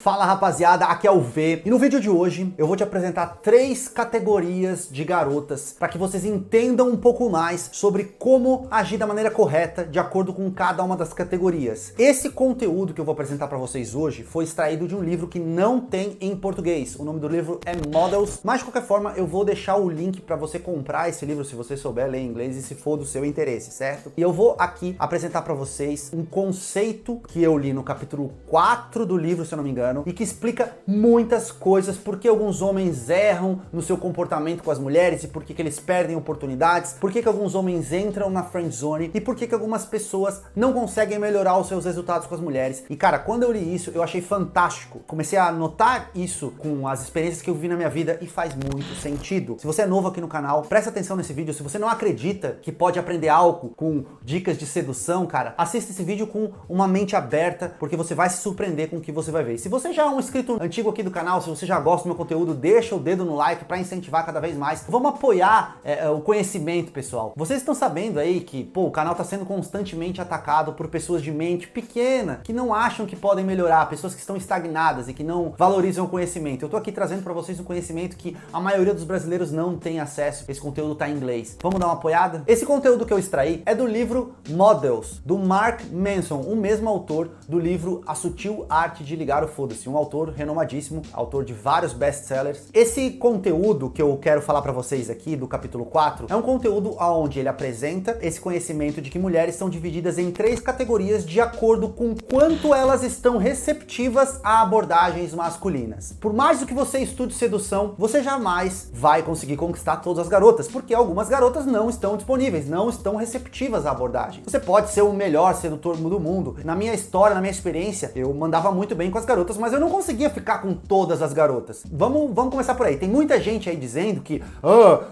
Fala rapaziada, aqui é o V e no vídeo de hoje eu vou te apresentar 3 categorias de garotas para que vocês entendam um pouco mais sobre como agir da maneira correta de acordo com cada uma das categorias. Esse conteúdo que eu vou apresentar para vocês hoje foi extraído de um livro que não tem em português. O nome do livro é Models, mas de qualquer forma eu vou deixar o link para você comprar esse livro se você souber ler inglês e se for do seu interesse, certo? E eu vou aqui apresentar para vocês um conceito que eu li no capítulo 4 do livro, se eu não me engano, e que explica muitas coisas, porque alguns homens erram no seu comportamento com as mulheres e por que eles perdem oportunidades, por que alguns homens entram na friend zone e por que algumas pessoas não conseguem melhorar os seus resultados com as mulheres. E cara, quando eu li isso, eu achei fantástico. Comecei a notar isso com as experiências que eu vi na minha vida e faz muito sentido. Se você é novo aqui no canal, presta atenção nesse vídeo. Se você não acredita que pode aprender algo com dicas de sedução, cara, assista esse vídeo com uma mente aberta, porque você vai se surpreender com o que você vai ver. Se você já é um inscrito antigo aqui do canal, se você já gosta do meu conteúdo, deixa o dedo no like para incentivar cada vez mais. Vamos apoiar o conhecimento, pessoal. Vocês estão sabendo aí que, o canal está sendo constantemente atacado por pessoas de mente pequena, que não acham que podem melhorar, pessoas que estão estagnadas e que não valorizam o conhecimento. Eu tô aqui trazendo para vocês um conhecimento que a maioria dos brasileiros não tem acesso. Esse conteúdo tá em inglês. Vamos dar uma apoiada? Esse conteúdo que eu extraí é do livro Models, do Mark Manson, o mesmo autor do livro A Sutil Arte de Ligar o Foda-se, um autor renomadíssimo, autor de vários best-sellers. Esse conteúdo que eu quero falar para vocês aqui, do capítulo 4, é um conteúdo onde ele apresenta esse conhecimento de que mulheres são divididas em 3 categorias de acordo com quanto elas estão receptivas a abordagens masculinas. Por mais do que você estude sedução, você jamais vai conseguir conquistar todas as garotas, porque algumas garotas não estão disponíveis, não estão receptivas à abordagem. Você pode ser o melhor sedutor do mundo. Na minha história, na minha experiência, eu mandava muito bem com as garotas, mas eu não conseguia ficar com todas as garotas. Vamos começar por aí. Tem muita gente aí dizendo que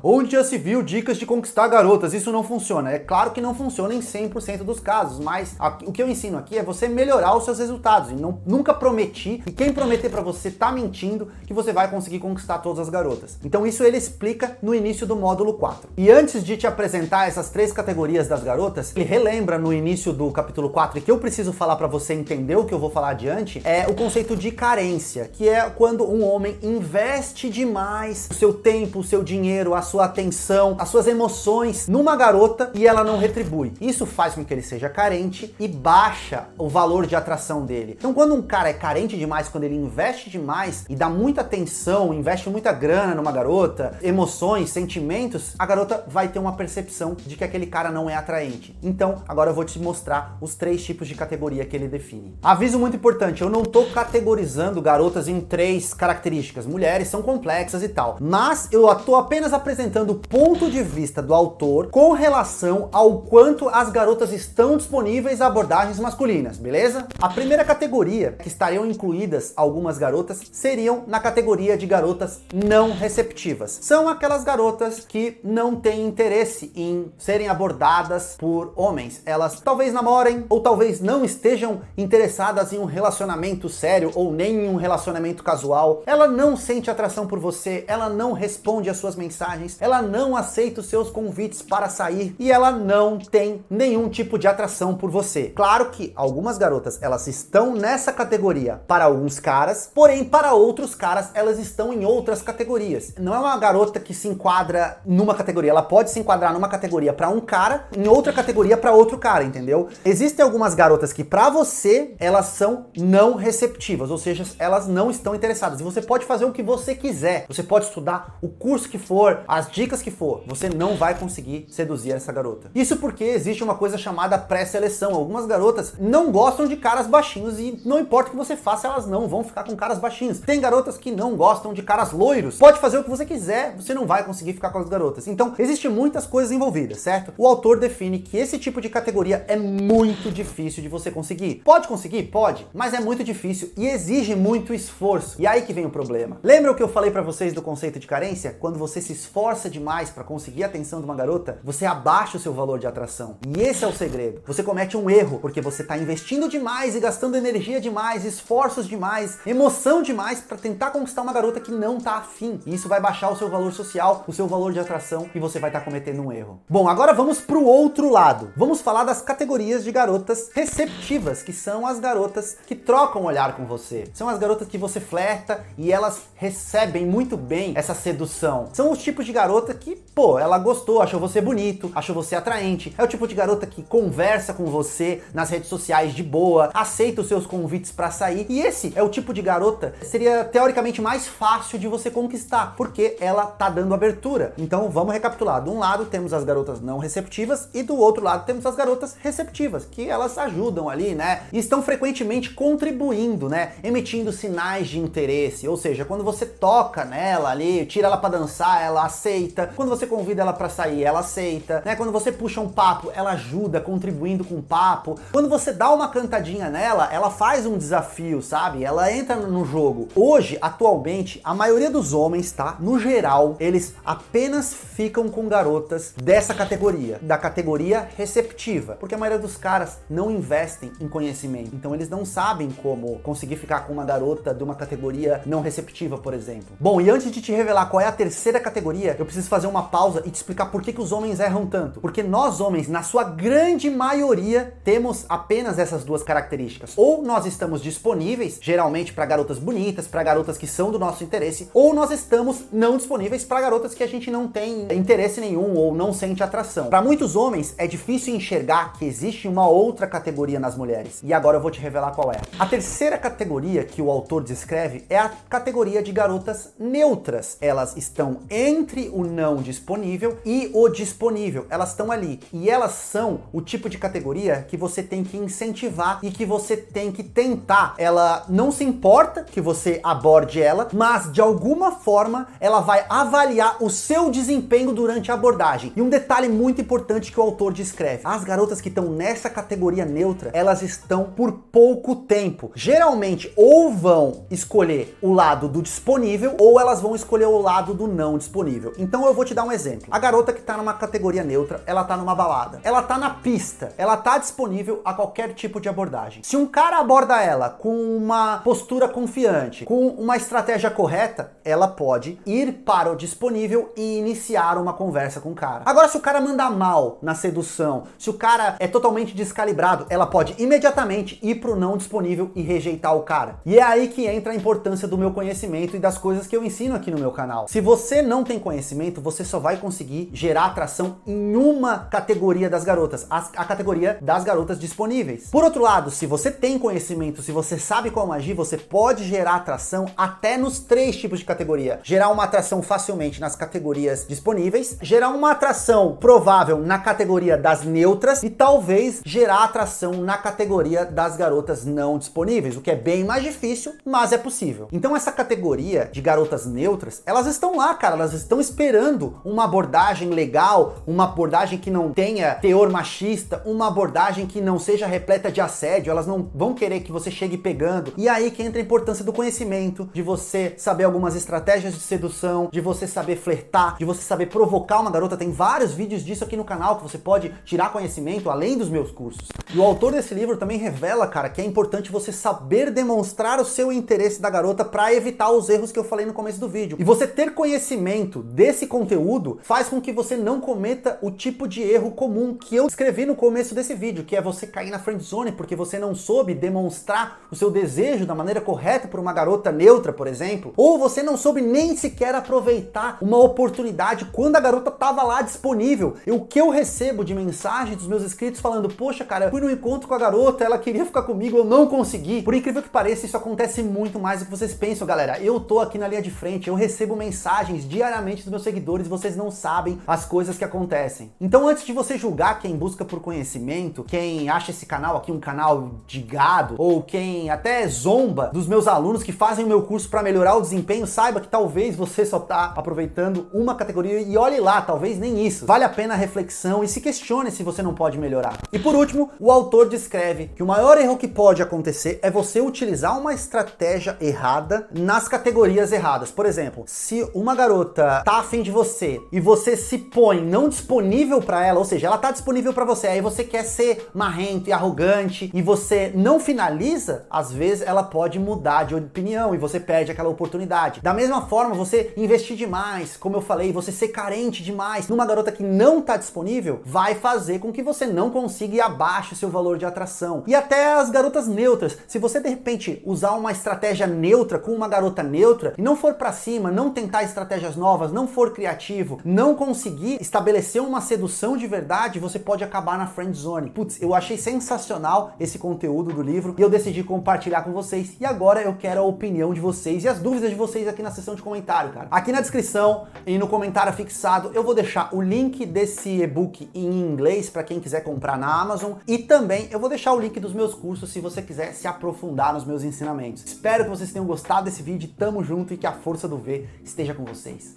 onde já se viu dicas de conquistar garotas, isso não funciona. É claro que não funciona em 100% dos casos, mas o que eu ensino aqui é você melhorar os seus resultados. E nunca prometi, e quem prometer pra você tá mentindo, que você vai conseguir conquistar todas as garotas. Então isso ele explica no início do módulo 4. E antes de te apresentar essas 3 categorias das garotas, ele relembra no início do capítulo 4, e que eu preciso falar pra você entender o que eu vou falar adiante, é o conceito de carência, que é quando um homem investe demais o seu tempo, o seu dinheiro, a sua atenção, as suas emoções numa garota e ela não retribui. Isso faz com que ele seja carente e baixa o valor de atração dele. Então quando um cara é carente demais, quando ele investe demais e dá muita atenção, investe muita grana numa garota, emoções, sentimentos, a garota vai ter uma percepção de que aquele cara não é atraente. Então agora eu vou te mostrar os 3 tipos de categoria que ele define. Aviso muito importante, eu não tô categorizando garotas em 3 características. Mulheres são complexas e tal. Mas eu tô apenas apresentando o ponto de vista do autor com relação ao quanto as garotas estão disponíveis a abordagens masculinas, beleza? A primeira categoria que estariam incluídas algumas garotas seriam na categoria de garotas não receptivas. São aquelas garotas que não têm interesse em serem abordadas por homens. Elas talvez namorem ou talvez não estejam interessadas em um relacionamento sério ou nem em um relacionamento casual. Ela não sente atração por você, ela não responde às suas mensagens, ela não aceita os seus convites para sair e ela não tem nenhum tipo de atração por você. Claro que algumas garotas, elas estão nessa categoria para alguns caras, porém para outros caras elas estão em outras categorias. Não é uma garota que se enquadra numa categoria, ela pode se enquadrar numa categoria para um cara, em outra categoria para outro cara, entendeu? Existem algumas garotas que para você, elas são não receptivas, ou seja, elas não estão interessadas. E você pode fazer o que você quiser, você pode estudar o curso que for, as dicas que for, você não vai conseguir seduzir essa garota. Isso porque existe uma coisa chamada pré-seleção. Algumas garotas não gostam de caras baixinhos e não importa o que você faça, elas não vão ficar com caras baixinhos. Tem garotas que não gostam de caras loiros. Pode fazer o que você quiser, você não vai conseguir ficar com as garotas. Então, existem muitas coisas envolvidas, certo? O autor define que esse tipo de categoria é muito difícil de você conseguir. Pode conseguir? Pode, mas é muito difícil e exige muito esforço. E aí que vem o problema. Lembra o que eu falei pra vocês do conceito de carência? Quando você se esforça demais pra conseguir a atenção de uma garota, você abaixa o seu valor de atração. E esse é o segredo. Você comete um erro, porque você tá investindo demais e gastando energia demais, esforços demais, emoção demais pra tentar conquistar uma garota que não tá afim. E isso vai baixar o seu valor social, o seu valor de atração e você vai estar cometendo um erro. Bom, agora vamos pro outro lado. Vamos falar das categorias de garotas receptivas, que são as garotas que trocam o olhar com você. São as garotas que você flerta e elas recebem muito bem essa sedução. São os tipos de garota que, pô, ela gostou, achou você bonito, achou você atraente. É o tipo de garota que conversa com você nas redes sociais de boa, aceita os seus convites pra sair. E esse é o tipo de garota que seria teoricamente mais fácil de você conquistar, porque ela tá dando abertura. Então vamos recapitular. De um lado temos as garotas não receptivas e do outro lado temos as garotas receptivas, que elas ajudam ali, né? E estão frequentemente contribuindo, né? Emitindo sinais de interesse. Ou seja, quando você toca nela ali, tira ela pra dançar, ela aceita. Quando você convida ela pra sair, ela aceita, né? Quando você puxa um papo, ela ajuda, contribuindo com o papo. Quando você dá uma cantadinha nela, ela faz um desafio, sabe? Ela entra no jogo. Hoje, atualmente, a maioria dos homens, tá? No geral, eles apenas ficam com garotas dessa categoria, da categoria receptiva, porque a maioria dos caras não investem em conhecimento, então eles não sabem como conseguir ficar com uma garota de uma categoria não receptiva, por exemplo. Bom, e antes de te revelar qual é a terceira categoria, eu preciso fazer uma pausa e te explicar por que os homens erram tanto. Porque nós homens, na sua grande maioria, temos apenas essas duas características. Ou nós estamos disponíveis, geralmente para garotas bonitas, para garotas que são do nosso interesse, ou nós estamos não disponíveis para garotas que a gente não tem interesse nenhum ou não sente atração. Para muitos homens é difícil enxergar que existe uma outra categoria nas mulheres. E agora eu vou te revelar qual é. A terceira categoria que o autor descreve é a categoria de garotas neutras. Elas estão entre o não disponível e o disponível. Elas estão ali. E elas são o tipo de categoria que você tem que incentivar e que você tem que tentar. Ela não se importa que você aborde ela, mas de alguma forma ela vai avaliar o seu desempenho durante a abordagem. E um detalhe muito importante que o autor descreve: as garotas que estão nessa categoria neutra, elas estão por pouco tempo. Geralmente ou vão escolher o lado do disponível ou elas vão escolher o lado do não disponível. Então eu vou te dar um exemplo. A garota que tá numa categoria neutra, ela tá numa balada, ela tá na pista, ela tá disponível a qualquer tipo de abordagem. Se um cara aborda ela com uma postura confiante, com uma estratégia correta, ela pode ir para o disponível e iniciar uma conversa com o cara. Agora, se o cara manda mal na sedução, se o cara é totalmente descalibrado, ela pode imediatamente ir pro não disponível e rejeitar o cara. E é aí que entra a importância do meu conhecimento e das coisas que eu ensino aqui no meu canal. Se você não tem conhecimento, você só vai conseguir gerar atração em uma categoria das garotas, a categoria das garotas disponíveis. Por outro lado, se você tem conhecimento, se você sabe como agir, você pode gerar atração até nos 3 tipos de categoria. Gerar uma atração facilmente nas categorias disponíveis, gerar uma atração provável na categoria das neutras e talvez gerar atração na categoria das garotas não disponíveis, o que é bem mais difícil, mas é possível. Então essa categoria de garotas neutras, elas estão lá, cara, elas estão esperando uma abordagem legal, uma abordagem que não tenha teor machista, uma abordagem que não seja repleta de assédio, elas não vão querer que você chegue pegando. E aí que entra a importância do conhecimento, de você saber algumas estratégias de sedução, de você saber flertar, de você saber provocar uma garota. Tem vários vídeos disso aqui no canal que você pode tirar conhecimento além dos meus cursos. E o autor desse livro também revela, cara, que é importante você saber demonstrar o seu interesse da garota para evitar os erros que eu falei no começo do vídeo. E você ter conhecimento desse conteúdo faz com que você não cometa o tipo de erro comum que eu escrevi no começo desse vídeo, que é você cair na friendzone porque você não soube demonstrar o seu desejo da maneira correta por uma garota neutra, por exemplo, ou você não soube nem sequer aproveitar uma oportunidade quando a garota tava lá disponível. E o que eu recebo de mensagem dos meus inscritos falando: poxa, cara, eu fui no encontro com a garota, ela queria ficar comigo, eu não consegui. Por incrível que pareça, isso acontece muito mais do que vocês pensam, galera. Eu tô aqui na linha de frente, eu recebo mensagens diariamente dos meus seguidores, vocês não sabem as coisas que acontecem. Então, antes de você julgar quem busca por conhecimento, quem acha esse canal aqui um canal de gado, ou quem até zomba dos meus alunos que fazem o meu curso para melhorar o desempenho, saiba que talvez você só tá aproveitando uma categoria e olhe lá, talvez nem isso. Vale a pena a reflexão e se questione se você não pode melhorar. E por último, o autor descreve que o maior erro que pode acontecer é você utilizar uma estratégia errada nas categorias erradas. Por exemplo, se uma garota tá afim de você e você se põe não disponível para ela, ou seja, ela tá disponível para você, aí você quer ser marrento e arrogante e você não finaliza, às vezes ela pode mudar de opinião e você perde aquela oportunidade. Da mesma forma, você investir demais, como eu falei, você ser carente demais numa garota que não tá disponível, vai fazer com que você não consiga ir abaixo o seu valor de atração. E até as garotas neutras, se você de repente usar uma estratégia neutra com uma garota neutra e não for pra cima, não tentar estratégias novas, não for criativo, não conseguir estabelecer uma sedução de verdade, você pode acabar na friend zone. Putz, eu achei sensacional esse conteúdo do livro e eu decidi compartilhar com vocês. E agora eu quero a opinião de vocês e as dúvidas de vocês aqui na seção de comentário, cara. Aqui na descrição e no comentário fixado eu vou deixar o link desse e-book em inglês para quem quiser comprar na Amazon e também eu vou deixar o link dos meus cursos se você quiser se aprofundar nos meus ensinamentos. Espero que vocês tenham gostado desse vídeo, tamo junto e que a força do V esteja com vocês.